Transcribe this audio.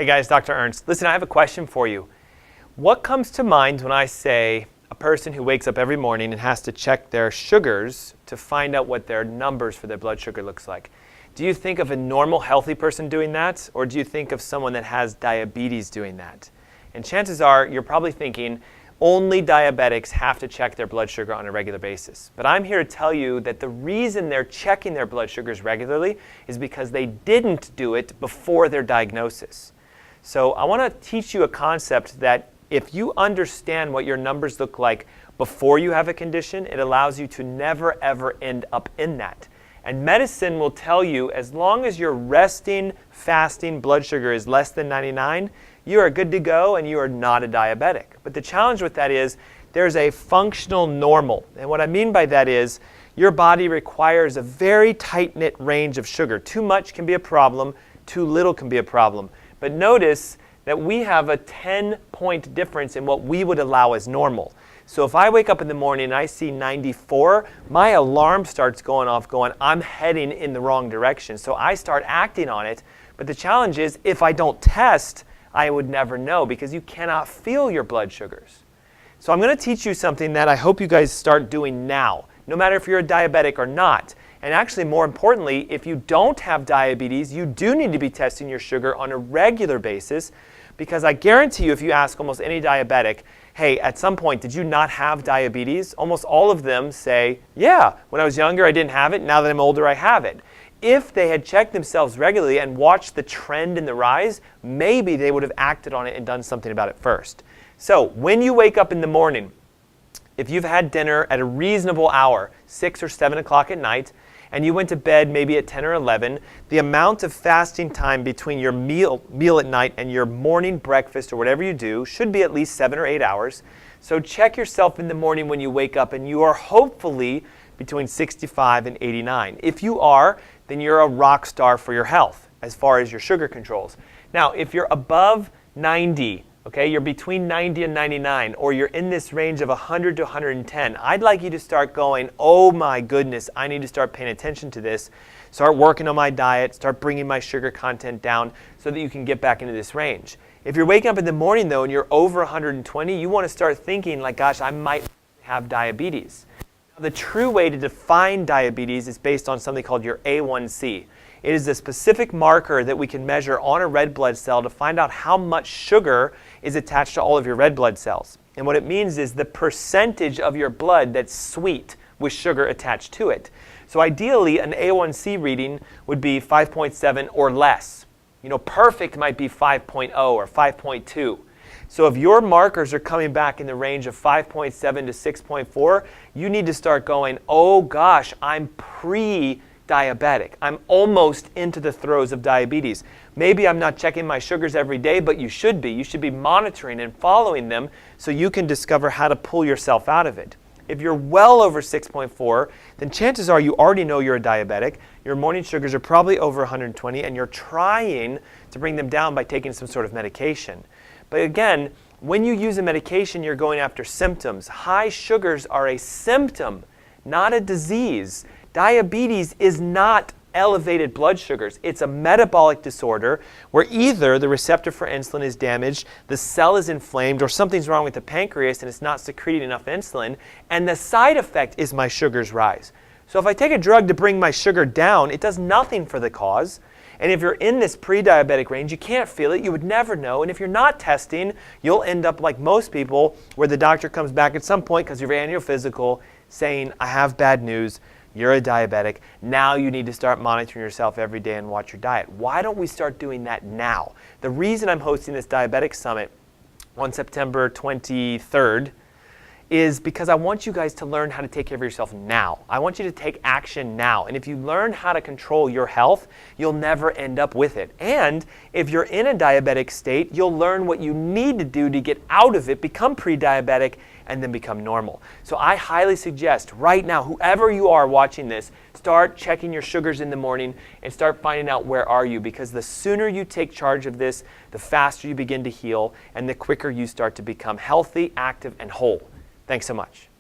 Hey guys, Dr. Ernst. Listen, I have a question for you. What comes to mind when I say a person who wakes up every morning and has to check their sugars to find out what their numbers for their blood sugar looks like? Do you think of a normal, healthy person doing that, or do you think of someone that has diabetes doing that? And chances are you're probably thinking only diabetics have to check their blood sugar on a regular basis. But I'm here to tell you that the reason they're checking their blood sugars regularly is because they didn't do it before their diagnosis. So I want to teach you a concept that if you understand what your numbers look like before you have a condition, it allows you to never ever end up in that. And medicine will tell you as long as your resting, fasting blood sugar is less than 99, you are good to go and you are not a diabetic. But the challenge with that is there's a functional normal. And what I mean by that is your body requires a very tight-knit range of sugar. Too much can be a problem, too little can be a problem. But notice that we have a 10-point difference in what we would allow as normal. So if I wake up in the morning and I see 94, my alarm starts going off going, I'm heading in the wrong direction. So I start acting on it. But the challenge is if I don't test, I would never know because you cannot feel your blood sugars. So I'm going to teach you something that I hope you guys start doing now, no matter if you're a diabetic or not. And actually, more importantly, if you don't have diabetes, you do need to be testing your sugar on a regular basis because I guarantee you if you ask almost any diabetic, hey, at some point, did you not have diabetes? Almost all of them say, yeah, when I was younger, I didn't have it. Now that I'm older, I have it. If they had checked themselves regularly and watched the trend in the rise, maybe they would have acted on it and done something about it first. So when you wake up in the morning, if you've had dinner at a reasonable hour, 6 or 7 o'clock at night, and you went to bed maybe at 10 or 11, the amount of fasting time between your meal at night and your morning breakfast or whatever you do should be at least 7 or 8 hours. So check yourself in the morning when you wake up and you are hopefully between 65 and 89. If you are, then you're a rock star for your health as far as your sugar controls. Now, if you're above 90, okay, you're between 90 and 99, or you're in this range of 100 to 110, I'd like you to start going, oh my goodness, I need to start paying attention to this, start working on my diet, start bringing my sugar content down so that you can get back into this range. If you're waking up in the morning though and you're over 120, you want to start thinking like, gosh, I might have diabetes. Now, the true way to define diabetes is based on something called your A1C. It is a specific marker that we can measure on a red blood cell to find out how much sugar is attached to all of your red blood cells. And what it means is the percentage of your blood that's sweet with sugar attached to it. So ideally, an A1C reading would be 5.7 or less. You know, perfect might be 5.0 or 5.2. So if your markers are coming back in the range of 5.7 to 6.4, you need to start going, oh gosh, I'm pre-diabetic. I'm almost into the throes of diabetes. Maybe I'm not checking my sugars every day, but you should be. You should be monitoring and following them so you can discover how to pull yourself out of it. If you're well over 6.4, then chances are you already know you're a diabetic. Your morning sugars are probably over 120, and you're trying to bring them down by taking some sort of medication. But again, when you use a medication, you're going after symptoms. High sugars are a symptom, not a disease. Diabetes is not elevated blood sugars. It's a metabolic disorder where either the receptor for insulin is damaged, the cell is inflamed, or something's wrong with the pancreas and it's not secreting enough insulin, and the side effect is my sugars rise. So if I take a drug to bring my sugar down, it does nothing for the cause. And if you're in this pre-diabetic range, you can't feel it, you would never know. And if you're not testing, you'll end up like most people where the doctor comes back at some point because of your annual physical saying, I have bad news, you're a diabetic. Now you need to start monitoring yourself every day and watch your diet. Why don't we start doing that now? The reason I'm hosting this diabetic summit on September 23rd is because I want you guys to learn how to take care of yourself now. I want you to take action now. And if you learn how to control your health, you'll never end up with it. And if you're in a diabetic state, you'll learn what you need to do to get out of it, become pre-diabetic, and then become normal. So I highly suggest right now, whoever you are watching this, start checking your sugars in the morning and start finding out where are you, because the sooner you take charge of this, the faster you begin to heal and the quicker you start to become healthy, active, and whole. Thanks so much.